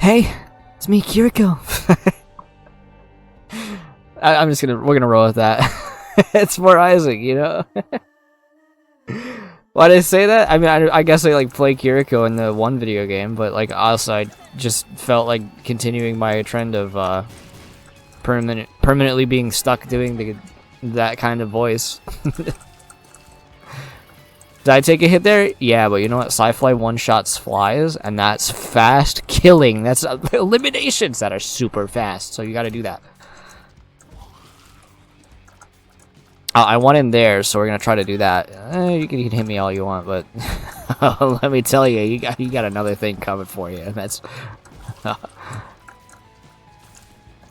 Hey, it's me, Kiriko. I'm just gonna, we're gonna roll with that. It's more Isaac, you know? Why did I say that? I mean, I guess I like play Kiriko in the one video game, but like also I just felt like continuing my trend of permanently being stuck doing that kind of voice. Did I take a hit there? Yeah, but you know what? Sci-Fly one-shots flies, and that's fast killing. That's eliminations that are super fast, so you gotta do that. I want in there, so we're gonna try to do that. You can hit me all you want, but let me tell you, you got another thing coming for you, and that's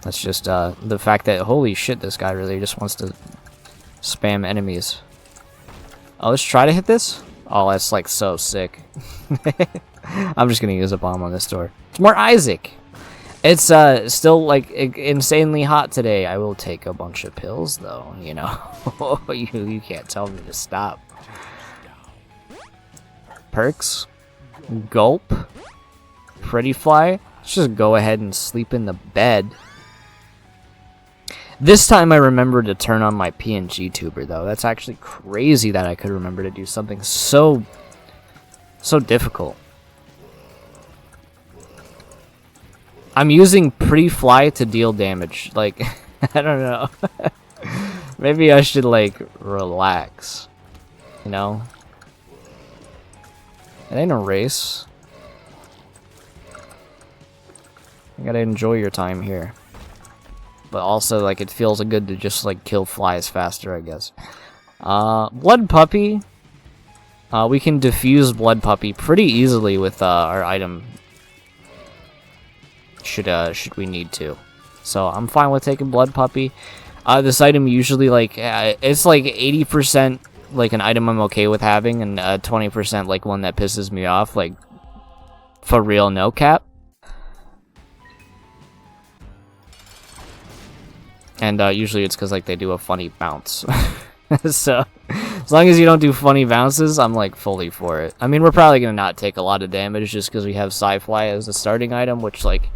that's just the fact that holy shit, this guy really just wants to spam enemies. Oh, let's try to hit this. Oh, that's like so sick. I'm just gonna use a bomb on this door. It's more Isaac. It's still like insanely hot today. I will take a bunch of pills though, you know. you can't tell me to stop. Perks, gulp, pretty fly. Let's just go ahead and sleep in the bed. This time I remembered to turn on my PNG tuber though. That's actually crazy that I could remember to do something so difficult. I'm using pre-fly to deal damage. Like, I don't know. Maybe I should, like, relax. You know? It ain't a race. You gotta enjoy your time here. But also, like, it feels good to just, like, kill flies faster, I guess. Blood Puppy. We can defuse Blood Puppy pretty easily with, our item. Should we need to. So I'm fine with taking Blood Puppy. This item usually like it's like 80% like an item I'm okay with having, and 20% like one that pisses me off, like for real, no cap. And usually it's because like they do a funny bounce. So as long as you don't do funny bounces, I'm like fully for it. I mean, we're probably gonna not take a lot of damage just because we have Sci-Fly as a starting item, which like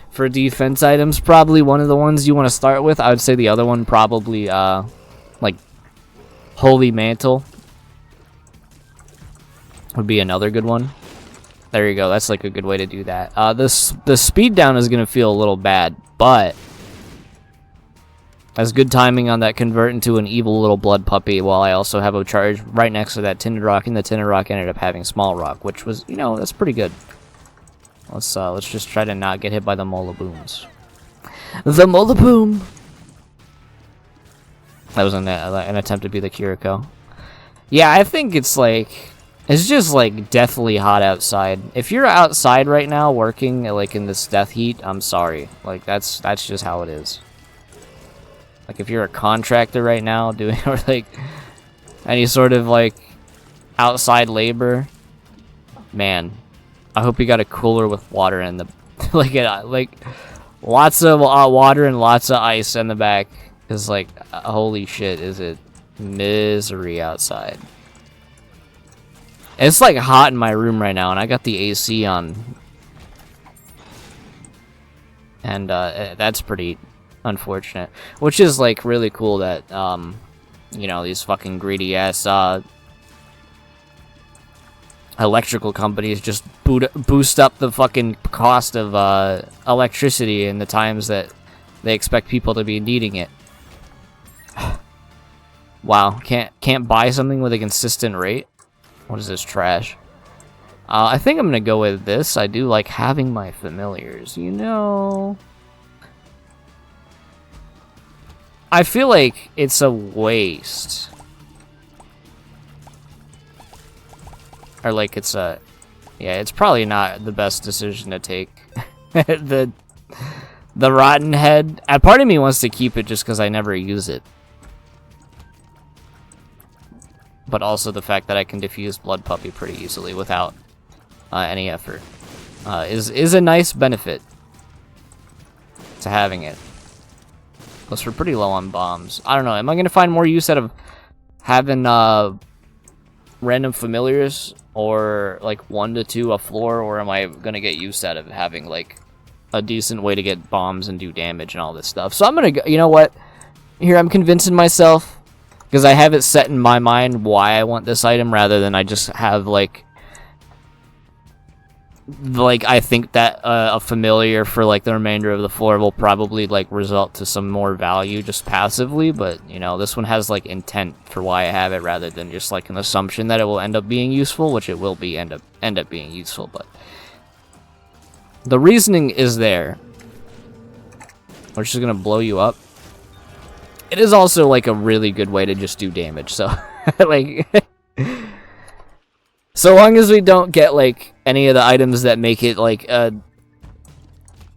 for defense items, probably one of the ones you want to start with. I would say the other one probably, like, Holy Mantle would be another good one. There you go. That's like a good way to do that. The speed down is going to feel a little bad, but that's good timing on that convert into an evil little Blood Puppy, while I also have a charge right next to that Tinted Rock, and the Tinted Rock ended up having Small Rock, which was, you know, that's pretty good. Let's just try to not get hit by the Molabooms. The Molaboom! That was an attempt to be the Kiriko. Yeah, I think it's like... It's just like deathly hot outside. If you're outside right now working like in this death heat, I'm sorry. Like that's just how it is. Like if you're a contractor right now doing or like any sort of like outside labor, man. I hope you got a cooler with water in the like lots of water and lots of ice in the back, cause like holy shit, is it misery outside. It's like hot in my room right now, and I got the AC on, and that's pretty unfortunate. Which is like really cool that you know, these fucking greedy ass electrical companies just boost up the fucking cost of electricity in the times that they expect people to be needing it. Wow, can't buy something with a consistent rate. What is this trash? I think I'm gonna go with this. I do like having my familiars, you know. I feel like it's a waste. Or like it's a... Yeah, it's probably not the best decision to take. the Rotten Head. A part of me wants to keep it just because I never use it. But also the fact that I can defuse Blood Puppy pretty easily without any effort is a nice benefit to having it. Plus we're pretty low on bombs. I don't know, am I going to find more use out of having random familiars, or like 1 to 2 a floor, or am I gonna get used out of having like a decent way to get bombs and do damage and all this stuff. So I'm gonna go, you know what? Here, I'm convincing myself, because I have it set in my mind why I want this item, rather than I just have, like I think that a familiar for, like, the remainder of the floor will probably, like, result to some more value just passively, but, you know, this one has, like, intent for why I have it, rather than just, like, an assumption that it will end up being useful, which it will be end up being useful, but the reasoning is there. We're just gonna blow you up. It is also, like, a really good way to just do damage, so, like, so long as we don't get, like, any of the items that make it, like,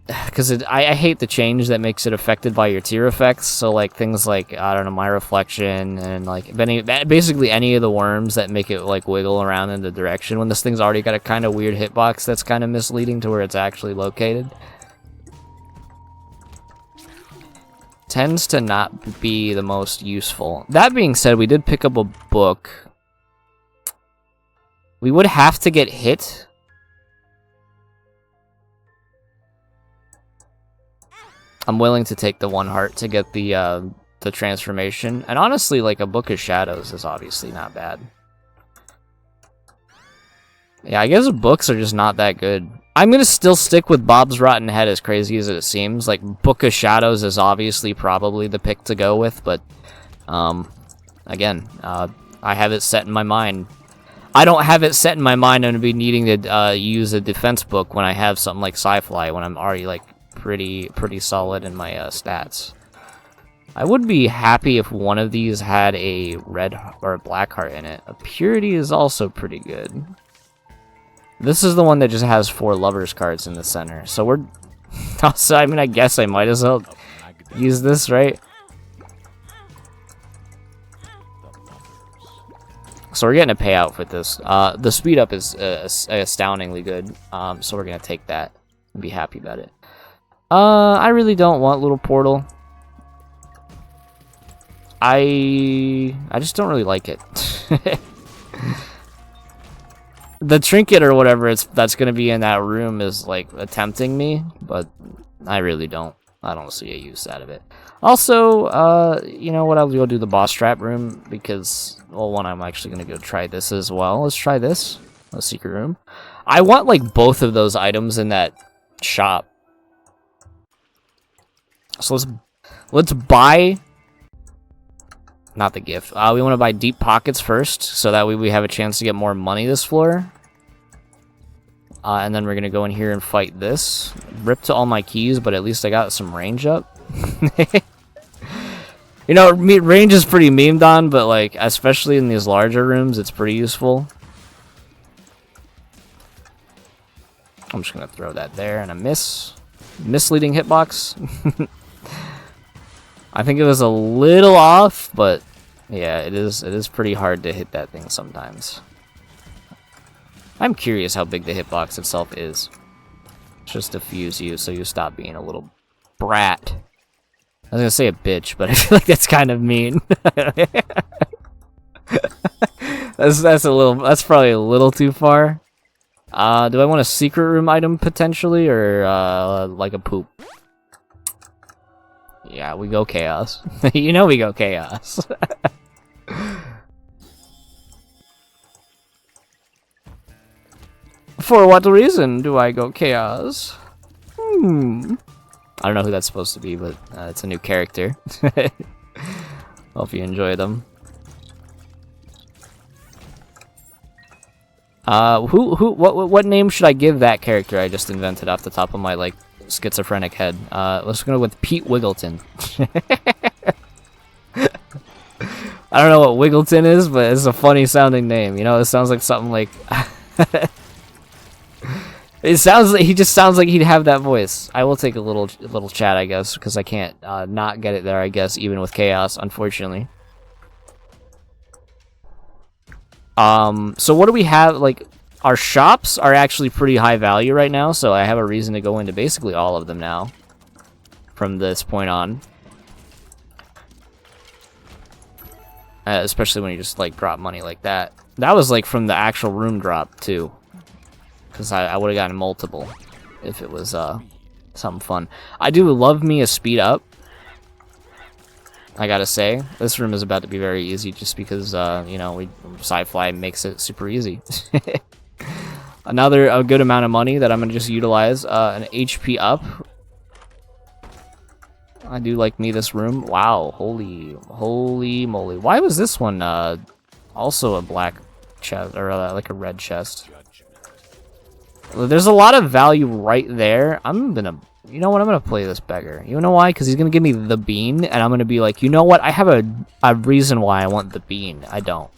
because I hate the change that makes it affected by your tier effects, so, like, things like, I don't know, my reflection, and, like, basically any of the worms that make it, like, wiggle around in the direction when this thing's already got a kind of weird hitbox that's kind of misleading to where it's actually located. Tends to not be the most useful. That being said, we did pick up a book. We would have to get hit. I'm willing to take the 1 heart to get the transformation. And honestly, like, a Book of Shadows is obviously not bad. Yeah, I guess books are just not that good. I'm gonna still stick with Bob's Rotten Head, as crazy as it seems. Like, Book of Shadows is obviously probably the pick to go with, but again, I have it set in my mind. I don't have it set in my mind I'm gonna be needing to use a defense book when I have something like Sci-Fly, when I'm already, like, pretty solid in my stats. I would be happy if one of these had a red or a black heart in it. A Purity is also pretty good. This is the one that just has 4 lovers cards in the center. So we're... Also, I mean, I guess I might as well use this, right? So we're getting a payout with this. The speed up is astoundingly good. So we're going to take that and be happy about it. I really don't want Little Portal. I just don't really like it. The trinket or whatever that's gonna be in that room is, like, tempting me, but I really don't. I don't see a use out of it. Also, you know what? I'll go do the boss trap room because, well, one, I'm actually gonna go try this as well. Let's try this, a secret room. I want, like, both of those items in that shop. So let's buy. Not the gift. We want to buy Deep Pockets first, so that way we have a chance to get more money this floor. And then we're going to go in here and fight this. Rip to all my keys, but at least I got some range up. You know, range is pretty memed on, but, like, especially in these larger rooms, it's pretty useful. I'm just going to throw that there, and a miss. Misleading hitbox. I think it was a little off, but yeah, it is pretty hard to hit that thing sometimes. I'm curious how big the hitbox itself is. It's just defuse you, so you stop being a little brat. I was gonna say a bitch, but I feel like that's kind of mean. That's probably a little too far. Do I want a secret room item potentially, or like a poop? Yeah, we go chaos. You know we go chaos. For what reason do I go chaos? I don't know who that's supposed to be, but it's a new character. Hope you enjoy them. What name should I give that character I just invented off the top of my, like, schizophrenic head? Let's go with Pete Wiggleton. I don't know what Wiggleton is, but it's a funny sounding name. You know, it sounds like something like... It sounds like he just sounds like he'd have that voice. I will take a little chat, I guess, because I can't not get it there, I guess, even with chaos, unfortunately. So what do we have? Like, our shops are actually pretty high value right now, so I have a reason to go into basically all of them now from this point on. Especially when you just, like, drop money like that. That was, like, from the actual room drop, too. Because I would have gotten multiple if it was something fun. I do love me a speed up. I gotta say, this room is about to be very easy just because, you know, sci-fi makes it super easy. A good amount of money that I'm gonna just utilize, an HP up. I do like me this room. Wow, holy moly. Why was this one, also a black chest, or like a red chest? There's a lot of value right there. You know what? I'm gonna play this beggar. You know why? Because he's gonna give me the bean, and I'm gonna be like, you know what? I have a reason why I want the bean. I don't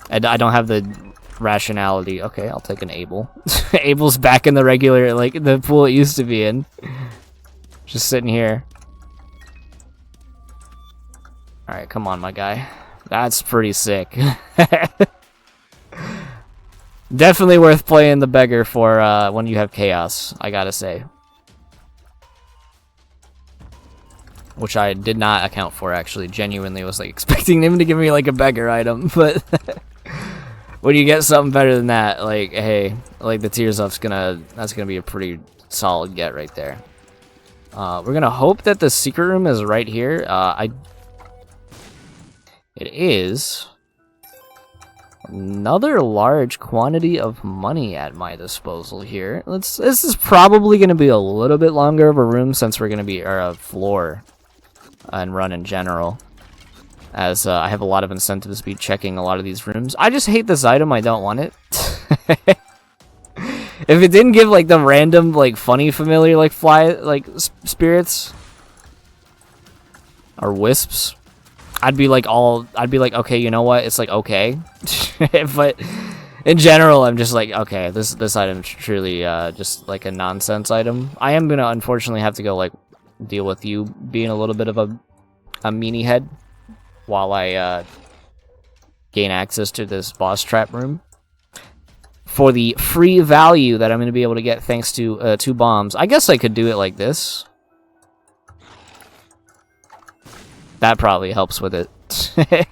have the rationality. Okay, I'll take an Abel. Abel's back in the regular, like, the pool it used to be in. Just sitting here. Alright, come on, my guy. That's pretty sick. Definitely worth playing the beggar for when you have chaos, I gotta say. Which I did not account for, actually. Genuinely was like expecting him to give me like a beggar item, but when you get something better than that, like, hey, like the Tears Up's that's gonna be a pretty solid get right there. We're gonna hope that the secret room is right here. It is. Another large quantity of money at my disposal here. This is probably gonna be a little bit longer of a room since we're gonna be, or a floor and run in general, as I have a lot of incentives to be checking a lot of these rooms. I just hate this item. I don't want it. If it didn't give like the random, like, funny familiar, like, fly, like, spirits or wisps, I'd be like, okay, you know what? It's like, okay. But in general, I'm just like, okay, this item is truly just like a nonsense item. I am gonna unfortunately have to go like deal with you being a little bit of a meanie head while I gain access to this boss trap room for the free value that I'm gonna be able to get thanks to 2 bombs. I guess I could do it like this. That probably helps with it.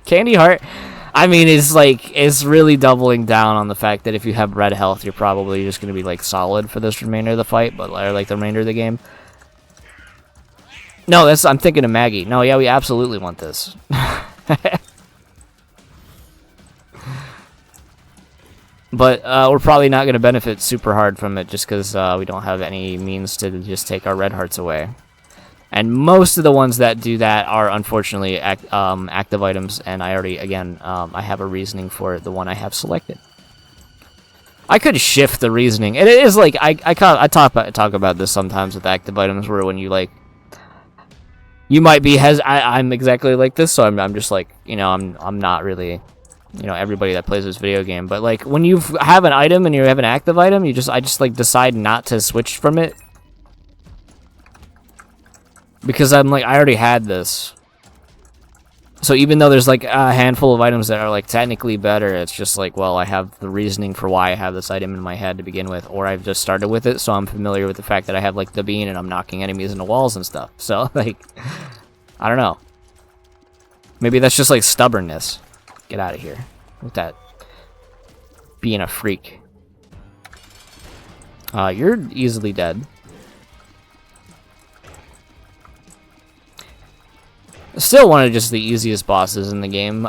Candy Heart, I mean, it's really doubling down on the fact that if you have red health, you're probably just gonna be like solid for this remainder of the fight, or like the remainder of the game. No, I'm thinking of Maggie. No, yeah, we absolutely want this. But we're probably not going to benefit super hard from it just because we don't have any means to just take our red hearts away. And most of the ones that do that are unfortunately active items, and I already, again, I have a reasoning for the one I have selected. I could shift the reasoning. It is like, I talk about this sometimes with active items where when you like, you might be I'm exactly like this, so I'm just like, you know, I'm not really, you know, everybody that plays this video game, but like when you have an item and you have an active item, I just like decide not to switch from it because I'm like, I already had this. So even though there's like a handful of items that are like technically better, it's just like, well, I have the reasoning for why I have this item in my head to begin with, or I've just started with it, so I'm familiar with the fact that I have like the bean and I'm knocking enemies into walls and stuff. So like, I don't know. Maybe that's just like stubbornness. Get out of here with that being a freak. You're easily dead. Still one of just the easiest bosses in the game.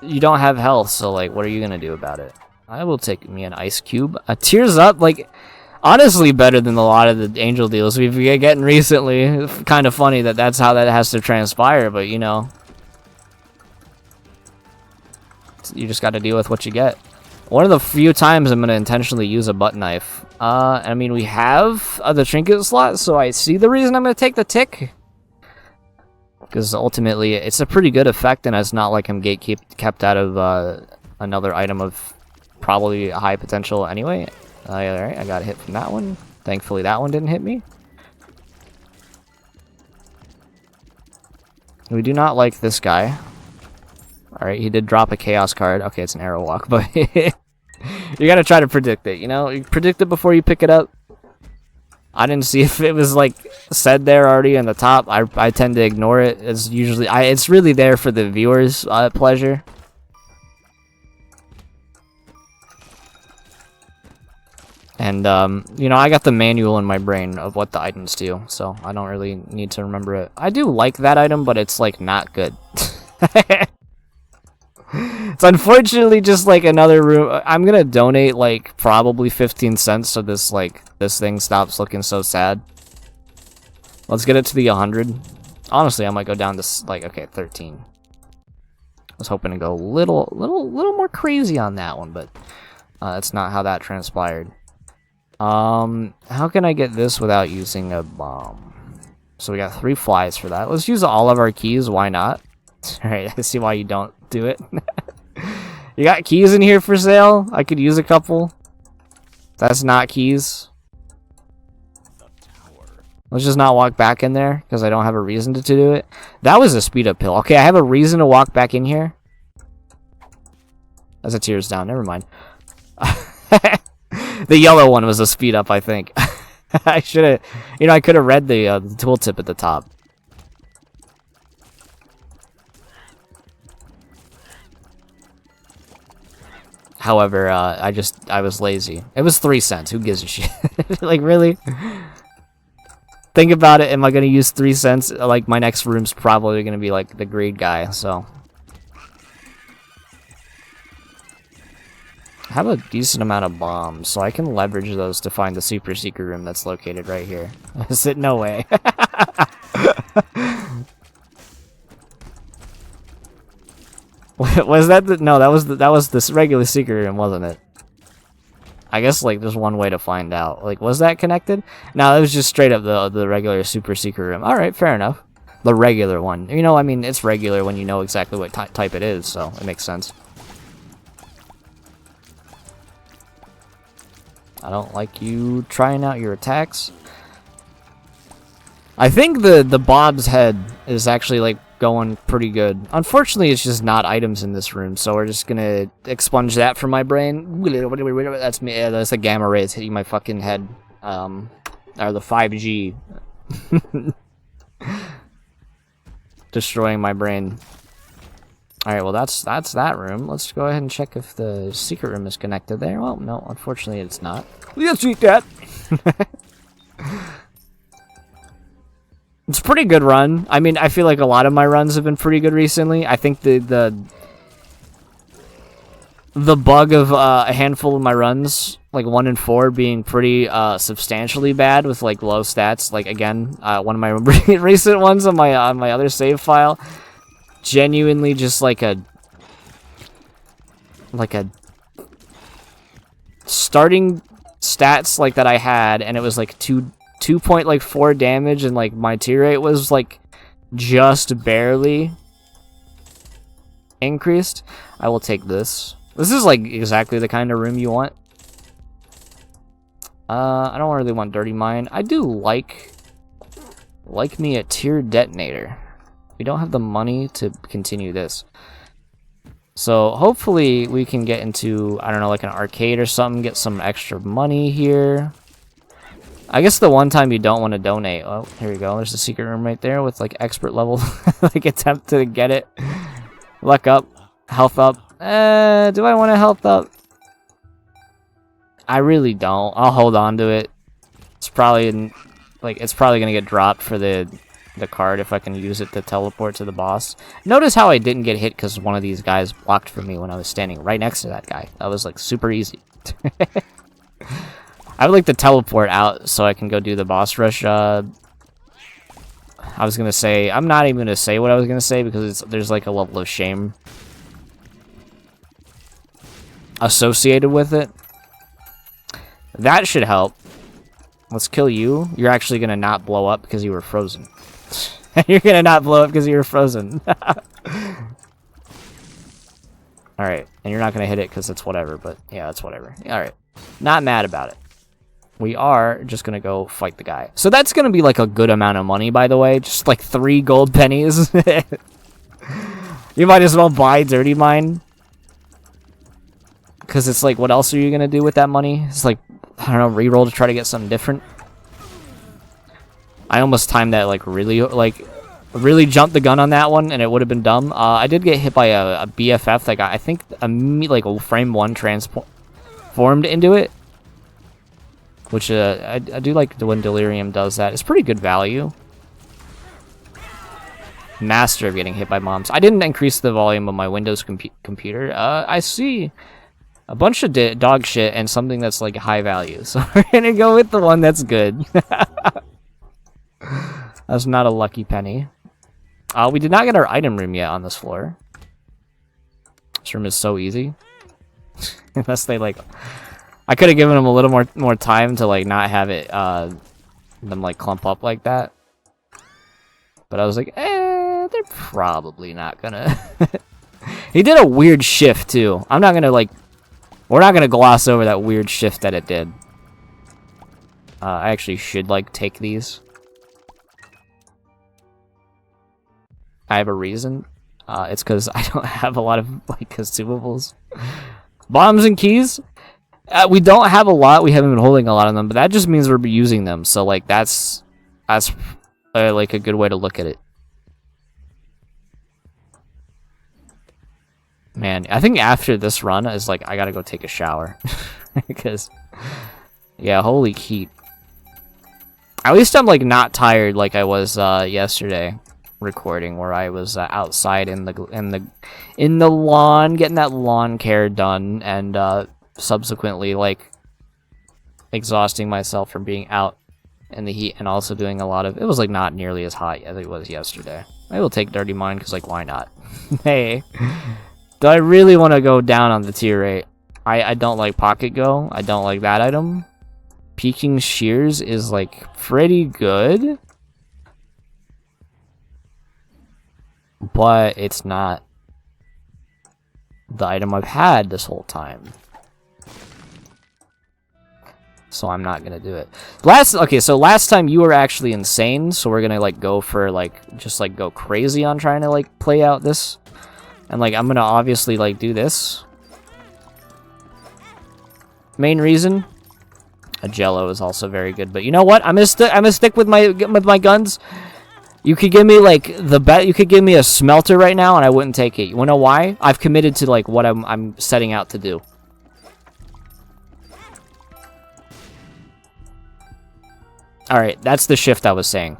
You don't have health, so like, what are you gonna do about it? I will take me an ice cube. Tears Up, like, honestly better than a lot of the angel deals we've been getting recently. It's kind of funny that that's how that has to transpire, but you know, you just got to deal with what you get. One of the few times I'm gonna intentionally use a butt knife. I mean, we have the trinket slot, so I see the reason I'm gonna take the tick. Because ultimately, it's a pretty good effect, and it's not like I'm kept out of another item of probably high potential anyway. Alright, I got a hit from that one. Thankfully, that one didn't hit me. We do not like this guy. Alright, he did drop a chaos card. Okay, it's an arrow walk, but you gotta try to predict it, you know? You predict it before you pick it up. I didn't see if it was like said there already in the top. I tend to ignore it. It's usually it's really there for the viewers' pleasure. And, you know, I got the manual in my brain of what the items do, so I don't really need to remember it. I do like that item, but it's, like, not good. It's unfortunately just, like, another room. I'm gonna donate, like, probably 15 cents so this, like, this thing stops looking so sad. Let's get it to the 100. Honestly, I might go down to, like, okay, 13. I was hoping to go a little more crazy on that one, but that's not how that transpired. How can I get this without using a bomb? So we got 3 flies for that. Let's use all of our keys. Why not? Alright, I see why you don't do it. You got keys in here for sale? I could use a couple. That's not keys. Let's just not walk back in there, because I don't have a reason to do it. That was a speed up pill. Okay, I have a reason to walk back in here. That's a tears down. Never mind. The yellow one was a speed up, I think. I should have... You know, I could have read the tooltip at the top. However, I was lazy. It was 3 cents. Who gives a shit? Like, really? Think about it. Am I going to use 3 cents? Like, my next room's probably going to be, like, the greed guy, so... I have a decent amount of bombs, so I can leverage those to find the super secret room that's located right here. Is it? No way. Was that the... No, that was this regular secret room, wasn't it? I guess, like, there's one way to find out. Like, was that connected? No, it was just straight up the regular super secret room. Alright, fair enough. The regular one. You know, I mean, it's regular when you know exactly what type it is, so it makes sense. I don't like you trying out your attacks. I think the Bob's head is actually, like, going pretty good. Unfortunately, it's just not items in this room, so we're just gonna expunge that from my brain. That's me. That's the gamma rays hitting my fucking head. Or the 5G. Destroying my brain. Alright, well, that's that room. Let's go ahead and check if the secret room is connected there. Well, no, unfortunately it's not. Let's eat that! It's a pretty good run. I mean, I feel like a lot of my runs have been pretty good recently. I think the bug of a handful of my runs, like 1 and 4, being pretty substantially bad with like low stats. Like again, one of my recent ones on my other save file, genuinely just like a starting stats like that I had, and it was like 2.4 damage, and like my tier rate was like just barely increased. I will take this. This is like exactly the kind of room you want. I don't really want dirty mine. I do like me a tier detonator. We don't have the money to continue this. So hopefully we can get into, I don't know, like an arcade or something, get some extra money here. I guess the one time you don't want to donate. Oh, here we go. There's a secret room right there with like expert level like attempt to get it. Luck up, health up. Do I want to health up? I really don't. I'll hold on to it. It's probably gonna get dropped for the card if I can use it to teleport to the boss. Notice how I didn't get hit because one of these guys blocked for me when I was standing right next to that guy. That was like super easy. I would like to teleport out so I can go do the boss rush. I was gonna say, I'm not even gonna say what I was gonna say because there's like a level of shame associated with it. That should help. Let's kill you. You're actually gonna not blow up because you were frozen. You're gonna not blow up because you were frozen. Alright, and you're not gonna hit it because it's whatever, but yeah, it's whatever. Alright, not mad about it. We are just gonna go fight the guy. So that's gonna be like a good amount of money, by the way. Just like 3 gold pennies. You might as well buy Dirty Mine. Because it's like, what else are you gonna do with that money? It's like, I don't know, reroll to try to get something different. I almost timed that like really jumped the gun on that one, and it would have been dumb. I did get hit by a BFF that got, I think, like frame 1 transformed into it. which I do like when Delirium does that. It's pretty good value. Master of getting hit by bombs. I didn't increase the volume of my Windows computer. I see a bunch of dog shit and something that's like high value. So we're gonna go with the one that's good. That's not a lucky penny. We did not get our item room yet on this floor. This room is so easy. Unless they like... I could have given them a little more time to like not have it them like clump up like that. But I was like, they're probably not gonna... He did a weird shift too. I'm not gonna like... We're not gonna gloss over that weird shift that it did. I actually should like take these. I have a reason. It's because I don't have a lot of like consumables. Bombs and keys. We don't have a lot. We haven't been holding a lot of them, but that just means we're using them. So like that's like a good way to look at it. Man, I think after this run is like I gotta go take a shower because yeah, holy heat. At least I'm like not tired like I was yesterday recording, where I was outside in the lawn getting that lawn care done, and subsequently like exhausting myself from being out in the heat, and also doing a lot of, it was like not nearly as hot as it was yesterday. I will take Dirty Mind because like why not? Hey, do I really want to go down on the tier 8? I don't like Pocket Go. I don't like that item. Peeking Shears is like pretty good, but it's not the item I've had this whole time. So I'm not gonna do it. So last time you were actually insane, so we're gonna like go for like just like go crazy on trying to like play out this. And like I'm gonna obviously like do this. Main reason, a Jello is also very good, but you know what? I'm gonna stick with my guns. You could give me like you could give me a smelter right now and I wouldn't take it. You wanna know why? I've committed to like what I'm setting out to do. Alright, that's the shift I was saying.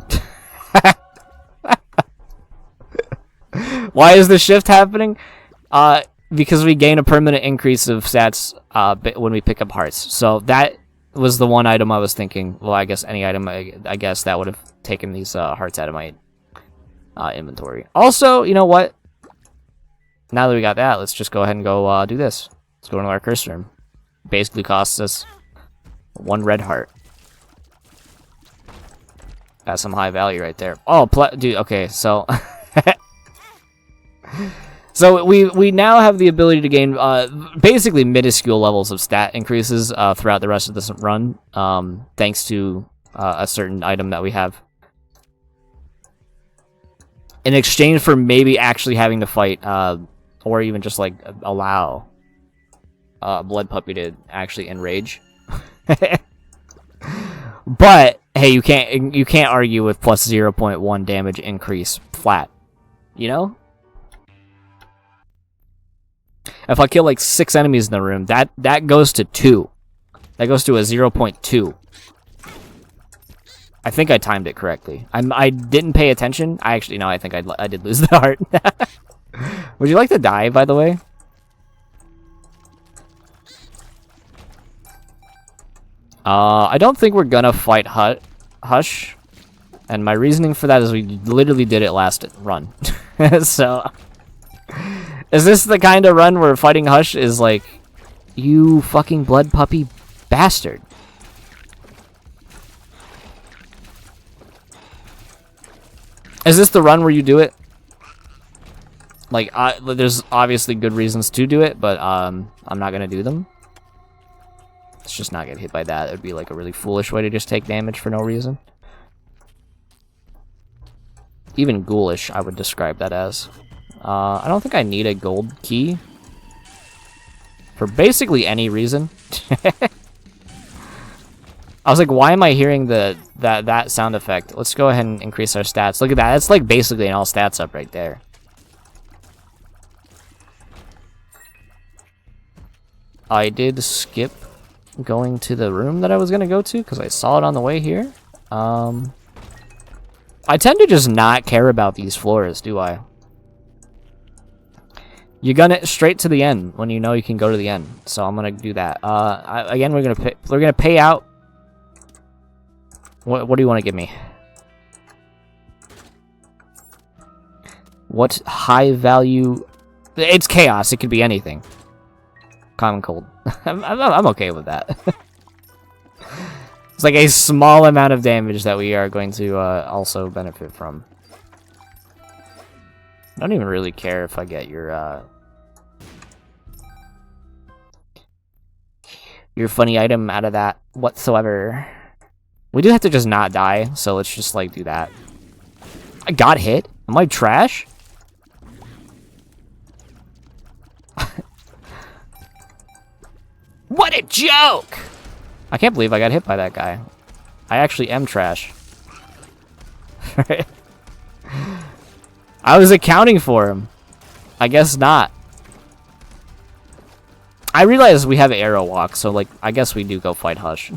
Why is the shift happening? Because we gain a permanent increase of stats when we pick up hearts. So that was the one item I was thinking. Well, I guess any item, I guess that would have taken these hearts out of my inventory. Also, you know what? Now that we got that, let's just go ahead and go do this. Let's go into our curse room. Basically costs us 1 red heart. That's some high value right there. Oh, dude, okay, so... So we now have the ability to gain basically minuscule levels of stat increases throughout the rest of this run, thanks to a certain item that we have. In exchange for maybe actually having to fight, or even just like allow Blood Puppy to actually enrage. But hey, you can't argue with plus 0.1 damage increase flat, you know? If I kill like 6 enemies in the room, that goes to 2. That goes to a 0.2. I think I timed it correctly. I didn't pay attention. I actually no, I think I did lose the heart. Would you like to die, by the way? I don't think we're gonna fight Hush, and my reasoning for that is we literally did it last run. So, is this the kind of run where fighting Hush is like, you fucking Blood Puppy bastard? Is this the run where you do it? Like, there's obviously good reasons to do it, but I'm not gonna do them. Let's just not get hit by that. It would be like a really foolish way to just take damage for no reason. Even ghoulish, I would describe that as. I don't think I need a gold key for basically any reason. I was like, why am I hearing that sound effect? Let's go ahead and increase our stats. Look at that. That's like basically an all stats up right there. I did skip going to the room that I was gonna go to because I saw it on the way here. I tend to just not care about these floors, do I? You gun it straight to the end when you know you can go to the end. So I'm gonna do that. Again, we're gonna pay out. What do you want to give me? What high value? It's chaos. It could be anything. Common cold. I'm okay with that. It's like a small amount of damage that we are going to also benefit from. I don't even really care if I get your funny item out of that whatsoever. We do have to just not die, so let's just like do that. I got hit? Am I trash? What a joke! I can't believe I got hit by that guy. I actually am trash. I was accounting for him. I guess not. I realize we have arrow walk, so like I guess we do go fight Hush.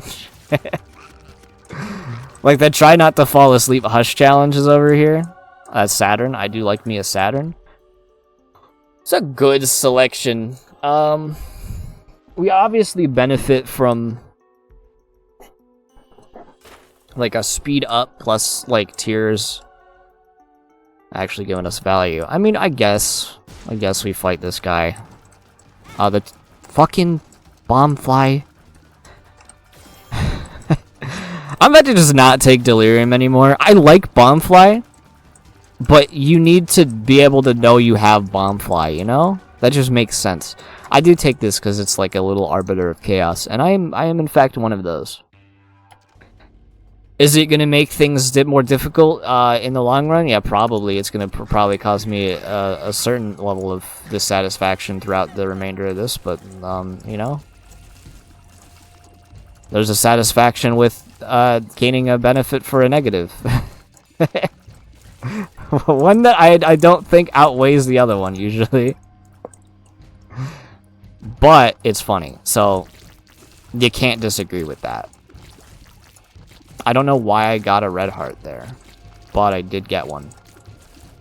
Like the try not to fall asleep Hush challenges over here. Saturn. I do like me a Saturn. It's a good selection. We obviously benefit from like a speed up plus like tiers actually giving us value. I mean, I guess we fight this guy. The fucking bomb fly. I'm about to just not take delirium anymore. I like bomb fly, but you need to be able to know you have bomb fly, you know? That just makes sense. I do take this because it's like a little arbiter of chaos, and I am in fact one of those. Is it going to make things more difficult in the long run? Yeah, probably. It's going to probably cause me a certain level of dissatisfaction throughout the remainder of this, but, you know. There's a satisfaction with gaining a benefit for a negative. One that I don't think outweighs the other one, usually. But it's funny, so you can't disagree with that. I don't know why I got a red heart there, but I did get one,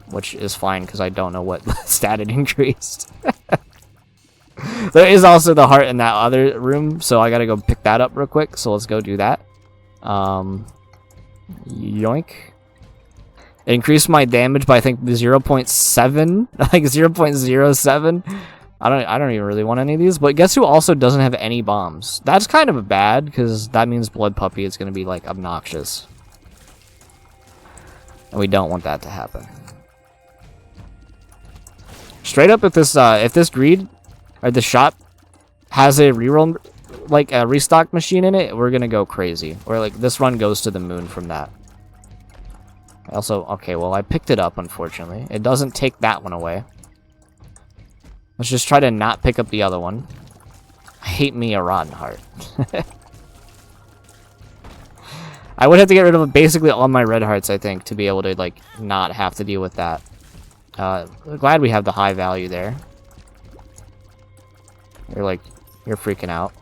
which is fine because I don't know what stat it increased. There is also the heart in that other room, so I gotta go pick that up real quick, so let's go do that. Yoink. It increased my damage by I think 0.7, like 0.07. I don't even really want any of these, but guess who also doesn't have any bombs? That's kind of bad, because that means Blood Puppy is going to be, like, obnoxious. And we don't want that to happen. Straight up, if this greed, or the shop, has a reroll, like, a restock machine in it, we're going to go crazy. Or, like, this run goes to the moon from that. Also, okay, well, I picked it up, unfortunately. It doesn't take that one away. Let's just try to not pick up the other one. I hate me a rotten heart. I would have to get rid of basically all my red hearts, I think, to be able to, like, not have to deal with that. Glad we have the high value there. You're freaking out.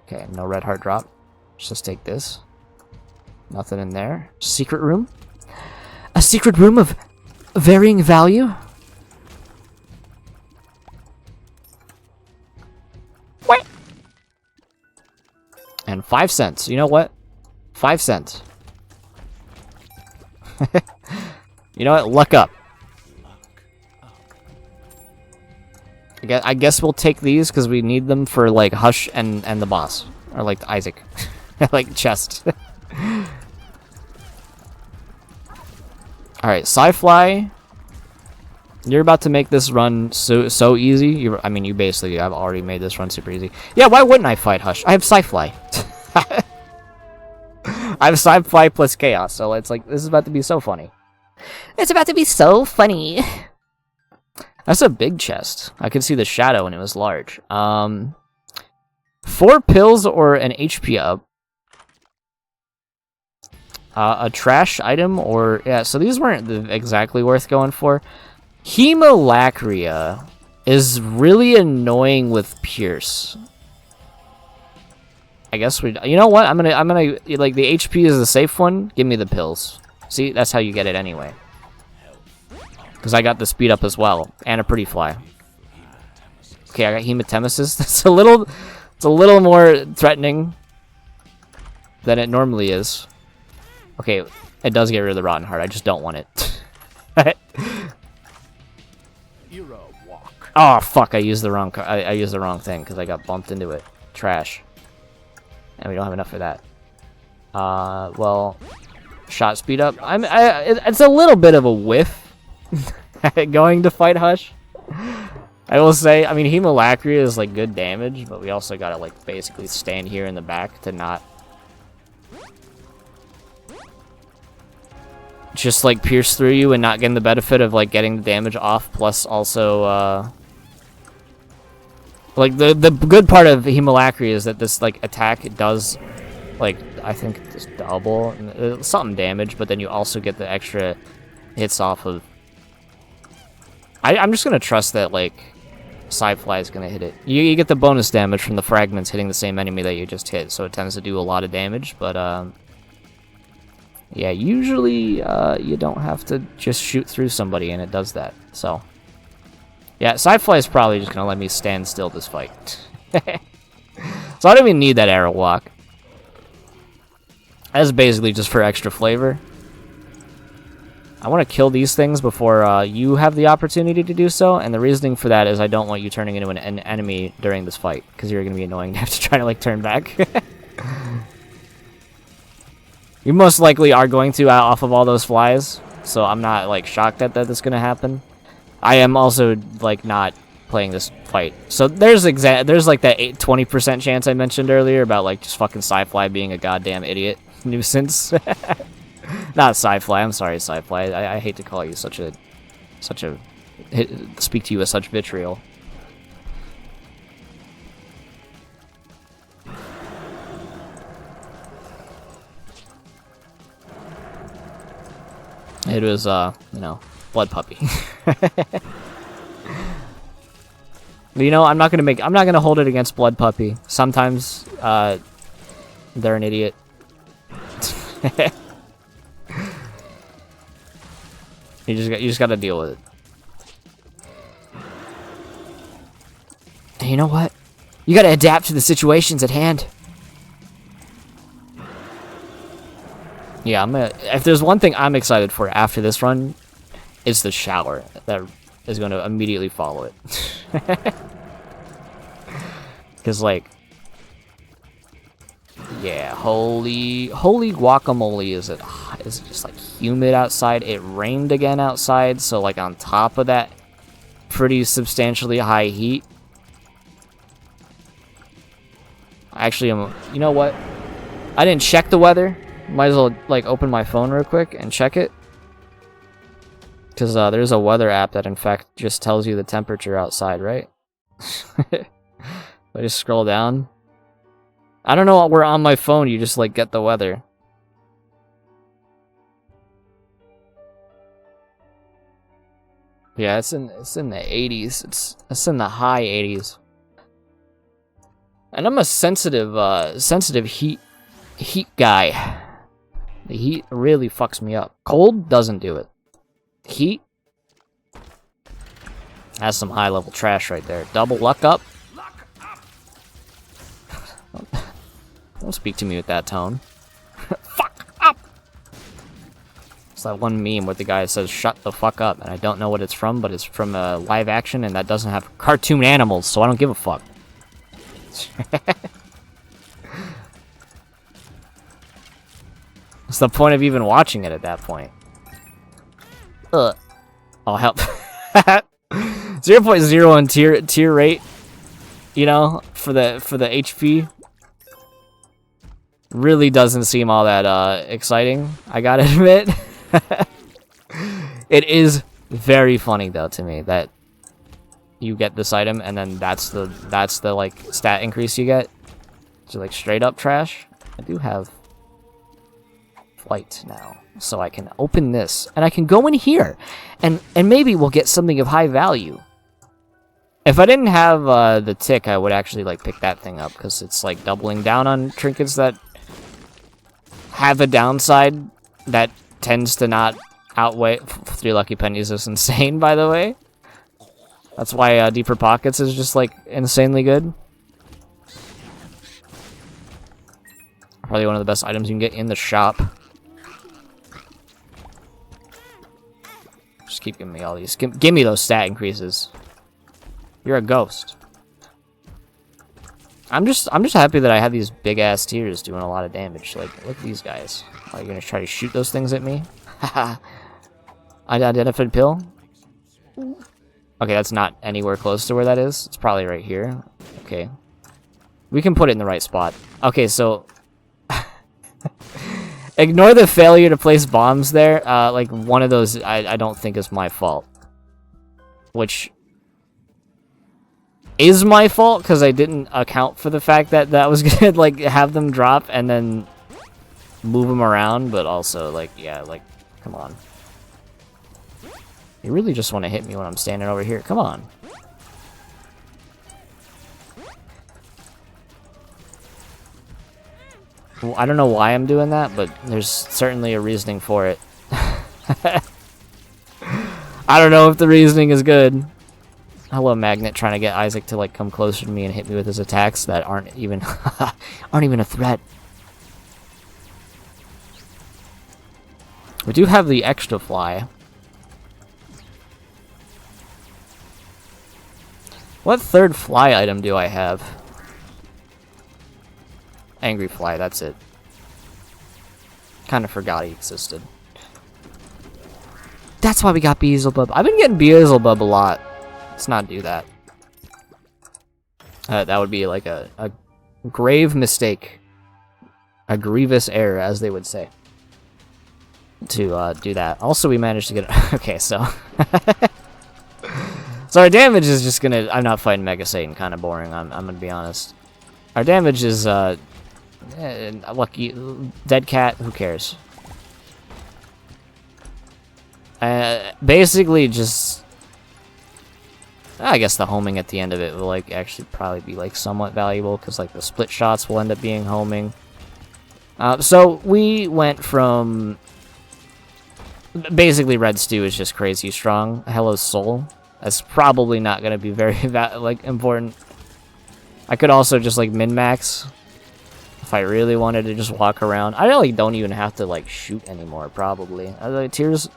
Okay, no red heart drop. Let's just take this. Nothing in there. Secret room? A secret room of varying value? And 5 cents. You know what? 5 cents. You know what? Luck up. I guess we'll take these because we need them for like Hush and the boss. Or like Isaac. Like chest. Alright, Sci-Fly. You're about to make this run so easy. I mean, you basically have already made this run super easy. Yeah, why wouldn't I fight Hush? I have Sci-Fly. I have Sci-Fly plus Chaos, so it's like, this is about to be so funny. It's about to be so funny. That's a big chest. I could see the shadow when it was large. 4 pills or an HP up. A trash item or... Yeah, so these weren't exactly worth going for. Hemolacria is really annoying with Pierce. I guess we. You know what? I'm gonna like the HP is the safe one. Give me the pills. See, that's how you get it anyway. Because I got the speed up as well and a pretty fly. Okay, I got hematemesis. It's a little more threatening than it normally is. Okay, it does get rid of the rotten heart. I just don't want it. Oh fuck! I used the wrong. I used the wrong thing because I got bumped into it. Trash. And we don't have enough for that. Well, shot speed up. It's a little bit of a whiff going to fight Hush. I will say, I mean, Hemolacria is like good damage, but we also gotta like basically stand here in the back to not just like pierce through you and not getting the benefit of like getting the damage off, plus also like the good part of Hemolacria is that this like attack it does like I think just double something damage, but then you also get the extra hits off of. I'm just gonna trust that like Psyfly is gonna hit it. You get the bonus damage from the fragments hitting the same enemy that you just hit, so it tends to do a lot of damage. But yeah, usually you don't have to just shoot through somebody, and it does that. So. Yeah, Psyfly is probably just gonna let me stand still this fight. So I don't even need that arrow walk. That's basically just for extra flavor. I want to kill these things before you have the opportunity to do so, and the reasoning for that is I don't want you turning into an enemy during this fight, because you're gonna be annoying to have to try to like turn back. You most likely are going to off of all those flies, so I'm not like shocked that that's gonna happen. I am also like not playing this fight, so there's like that 20% chance I mentioned earlier about like just fucking Psyfly being a goddamn idiot nuisance. Not Psyfly, I'm sorry, Psyfly. I hate to call you such a speak to you with such vitriol. It was you know, Blood Puppy. But, you know, I'm not gonna hold it against Blood Puppy. Sometimes they're an idiot. You just gotta deal with it. And you know what? You gotta adapt to the situations at hand. Yeah, if there's one thing I'm excited for after this run, it's the shower that is going to immediately follow it. Because, like, yeah, holy guacamole, is it just, like, humid outside. It rained again outside, so, like, on top of that pretty substantially high heat. Actually, you know what? I didn't check the weather. Might as well, like, open my phone real quick and check it. Because there's a weather app that, in fact, just tells you the temperature outside, right? I just scroll down. I don't know where on my phone you just, like, get the weather. Yeah, it's in the 80s. It's in the high 80s. And I'm a sensitive heat guy. The heat really fucks me up. Cold doesn't do it. Heat? That's some high-level trash right there. Double luck up? Don't speak to me with that tone. Fuck up! It's that one meme where the guy says, shut the fuck up, and I don't know what it's from, but it's from live action, and that doesn't have cartoon animals, so I don't give a fuck. What's the point of even watching it at that point? Oh, help. 0.01 tier rate, you know, for the HP. Really doesn't seem all that exciting, I gotta admit. It is very funny though to me that you get this item and then that's the like stat increase you get. So like straight up trash. I do have flight now, so I can open this and I can go in here and maybe we'll get something of high value. If I didn't have the tick, I would actually like pick that thing up because it's like doubling down on trinkets that have a downside that tends to not outweigh. 3 lucky pennies is insane, by the way. That's why Deeper Pockets is just like insanely good. Probably one of the best items you can get in the shop. Just keep giving me all these. Give me those stat increases. You're a ghost. I'm just happy that I have these big ass tears doing a lot of damage. Like, look at these guys. Are you gonna try to shoot those things at me? Haha. Unidentified pill. Okay, that's not anywhere close to where that is. It's probably right here. Okay. We can put it in the right spot. Okay, so ignore the failure to place bombs there. Like, one of those I don't think is my fault. Which is my fault, because I didn't account for the fact that that was gonna, like, have them drop and then move them around, but also, like, yeah, like, come on. You really just want to hit me when I'm standing over here. Come on. Well, I don't know why I'm doing that, but there's certainly a reasoning for it. I don't know if the reasoning is good. Hello, Magnet, trying to get Isaac to like come closer to me and hit me with his attacks that aren't even a threat. We do have the extra fly. What third fly item do I have? Angry fly, that's it. Kind of forgot he existed. That's why we got Beelzebub. I've been getting Beelzebub a lot. Let's not do that. That would be like a grave mistake. A grievous error, as they would say. To do that. Also, we managed to get... Okay, so... So our damage is just gonna... I'm not fighting Mega Satan, kind of boring, I'm gonna be honest. Our damage is, lucky... Dead cat, who cares? Basically just... I guess the homing at the end of it will, like, actually probably be, like, somewhat valuable, because, like, the split shots will end up being homing. So we went from... Basically, Red Stew is just crazy strong. Hello, Soul. That's probably not going to be very, like, important. I could also just, like, min-max if I really wanted to just walk around. I really don't even have to, like, shoot anymore, probably. Like, Tears...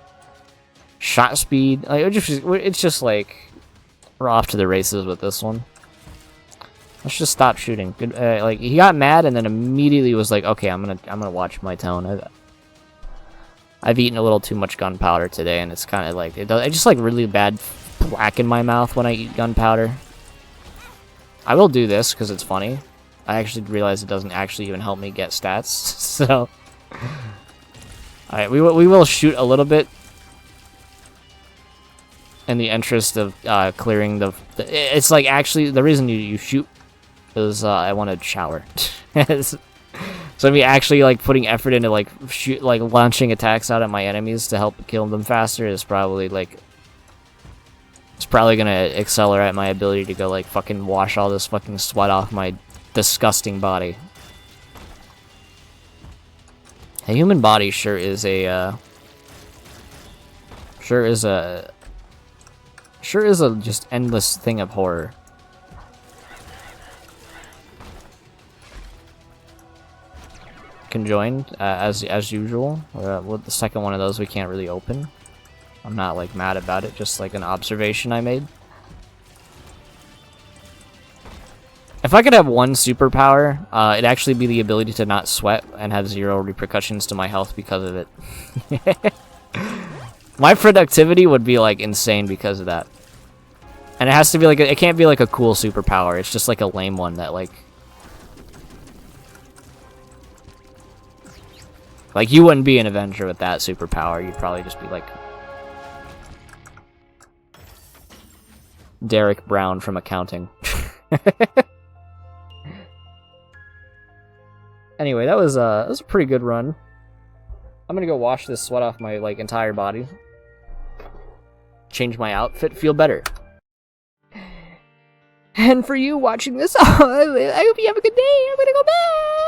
Shot speed... Like, it's just, like... We're off to the races with this one. Let's just stop shooting. Good, like, he got mad and then immediately was like, okay, I'm gonna watch my tone. I've eaten a little too much gunpowder today, and it's kind of like it's just like really bad plaque in my mouth when I eat gunpowder. I will do this because it's funny. I actually realize it doesn't actually even help me get stats. So, all right, we will shoot a little bit in the interest of clearing the it's like actually the reason you shoot is I want to shower. So me actually like putting effort into like launching attacks out at my enemies to help kill them faster is probably like it's probably gonna accelerate my ability to go like fucking wash all this fucking sweat off my disgusting body. A human body sure is a just endless thing of horror. Conjoined, as usual. With the second one of those we can't really open. I'm not like mad about it, just like an observation I made. If I could have one superpower, it'd actually be the ability to not sweat and have 0 repercussions to my health because of it. My productivity would be like insane because of that. And it has to be like it can't be like a cool superpower. It's just like a lame one that like you wouldn't be an Avenger with that superpower. You'd probably just be like Derek Brown from accounting. Anyway, that was a pretty good run. I'm gonna go wash this sweat off my like entire body. Change my outfit, feel better. And for you watching this, I hope you have a good day. I'm gonna go bed.